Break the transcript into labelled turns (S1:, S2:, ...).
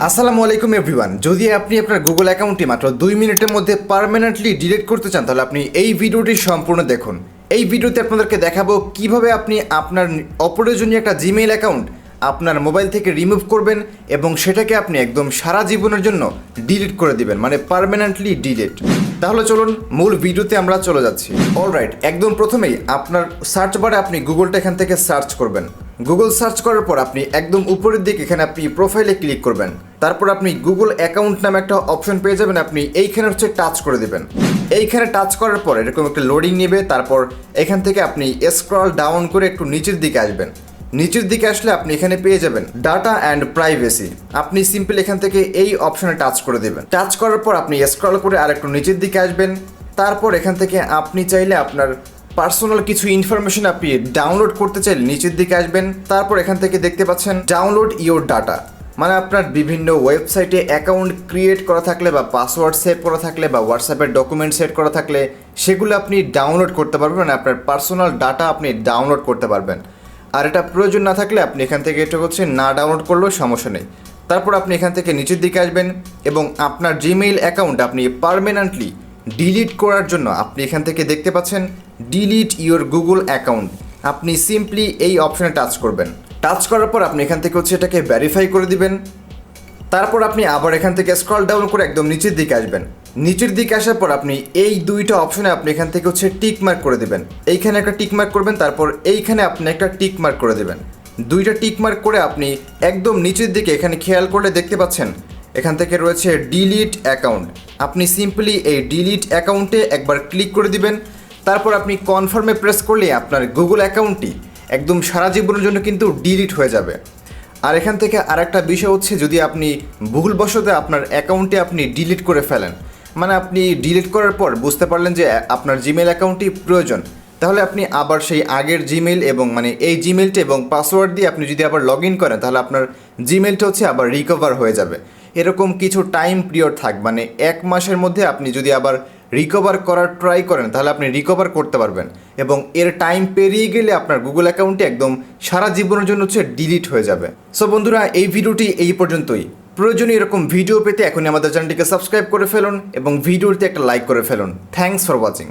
S1: আসসালামু আলাইকুম এভরিওয়ান। যদি আপনি আপনার গুগল অ্যাকাউন্টটি মাত্র 2 মিনিটের মধ্যে পার্মানেন্টলি ডিলিট করতে চান তাহলে আপনি এই ভিডিওটি সম্পূর্ণ দেখুন। এই ভিডিওতে আপনাদেরকে দেখাবো কিভাবে আপনি আপনার অপ্রয়োজনীয় একটা জিমেইল অ্যাকাউন্ট আপনার মোবাইল থেকে রিমুভ করবেন এবং সেটাকে আপনি একদম সারা জীবনের জন্য ডিলিট করে দিবেন, মানে পার্মানেন্টলি ডিলিট। তাহলে চলুন মূল ভিডিওতে আমরা চলে যাচ্ছি। অলরাইট, একদম প্রথমেই আপনার সার্চ বারে আপনি গুগলটা এখান থেকে সার্চ করবেন। গুগল সার্চ করার পর আপনি একদম উপরের দিকে এখানে আপনি প্রোফাইলে ক্লিক করবেন। তারপর আপনি গুগল অ্যাকাউন্ট নামে একটা অপশন পেয়ে যাবেন, আপনি এইখানে টাচ করে দেবেন। এইখানে টাচ করার পর এরকম একটা লোডিং নেবে। তারপর এখান থেকে আপনি স্ক্রল ডাউন করে একটু নিচের দিকে আসবেন। নিচের দিকে আসলে আপনি এখানে পেয়ে যাবেন ডাটা অ্যান্ড প্রাইভেসি। আপনি সিম্পল এখান থেকে এই অপশনে টাচ করে দেবেন। টাচ করার পর আপনি স্ক্রল করে আর একটু নিচের দিকে আসবেন। তারপর এখান থেকে আপনি চাইলে আপনার পার্সোনাল কিছু ইনফরমেশন আপনি ডাউনলোড করতে চাইলে নিচের দিকে আসবেন। তারপর এখান থেকে দেখতে পাচ্ছেন ডাউনলোড ইওর ডাটা, মানে আপনার বিভিন্ন ওয়েবসাইটে অ্যাকাউন্ট ক্রিয়েট করা থাকলে বা পাসওয়ার্ড সেভ করা থাকলে বা হোয়াটসঅ্যাপের ডকুমেন্ট সেট করা থাকলে সেগুলো আপনি ডাউনলোড করতে পারবেন। আপনার পার্সোনাল ডাটা আপনি ডাউনলোড করতে পারবেন। আর এটা প্রয়োজন না থাকলে আপনি এখান থেকে এটা না ডাউনলোড করলেও সমস্যা নেই। তারপর আপনি এখান থেকে নিচের দিকে আসবেন এবং আপনার জিমেইল অ্যাকাউন্ট আপনি পার্মানেন্টলি ডিলিট করার জন্য আপনি এখান থেকে দেখতে পাচ্ছেন ডিলিট ইওর গুগল অ্যাকাউন্ট। আপনি সিম্পলি এই অপশনে টাচ করবেন। টাচ করার পর আপনি এখান থেকে এটাকে ভেরিফাই করে দিবেন। তারপর আপনি আবার এখান থেকে স্ক্রল ডাউন করে একদম নিচের দিকে আসবেন। নিচের দিকে আসার পর আপনি এই দুইটা অপশনে আপনি এখান থেকে টিক মার্ক করে দেবেন। এইখানে একটা টিক মার্ক করবেন, তারপর এইখানে আপনি একটা টিক মার্ক করে দেবেন। দুইটা টিক মার্ক করে আপনি একদম নিচের দিকে এখানে খেয়াল করলে দেখতে পাচ্ছেন এখান থেকে রয়েছে ডিলিট অ্যাকাউন্ট। আপনি সিম্পলি এই ডিলিট অ্যাকাউন্টে একবার ক্লিক করে দিবেন। তারপর আপনি কনফার্মে প্রেস করলে আপনার গুগল অ্যাকাউন্টটি একদম সারা জীবনের জন্য কিন্তু ডিলিট হয়ে যাবে। আর এখান থেকে আরেকটা বিষয় যদি আপনি ভুলবশত আপনার অ্যাকাউন্টে আপনি ডিলিট করে ফেলেন, মানে আপনি ডিলিট করার পর বুঝতে পারলেন যে আপনার জিমেইল অ্যাকাউন্টটি প্রয়োজন, তাহলে আপনি আবার সেই আগের জিমেইল এবং মানে এই জিমেইলটা এবং পাসওয়ার্ড দিয়ে আপনি যদি আবার লগ ইন করেন তাহলে আপনার জিমেইলটা আবার রিকভার হয়ে যাবে। এরকম কিছু টাইম পিরিয়ড থাক, মানে 1 মাসের মধ্যে আপনি যদি আবার রিকভার করার ট্রাই করেন তাহলে আপনি রিকভার করতে পারবেন। এবং এর টাইম পেরিয়ে গেলে আপনার গুগল অ্যাকাউন্টটি একদম সারা জীবনের জন্য ডিলিট হয়ে যাবে। সো বন্ধুরা, এই ভিডিওটি এই পর্যন্তই। প্রয়োজনীয় এরকম ভিডিও পেতে এখনই আমাদের চ্যানেলটিকে সাবস্ক্রাইব করে ফেলুন এবং ভিডিওতে একটা লাইক করে ফেলুন। Thanks for watching.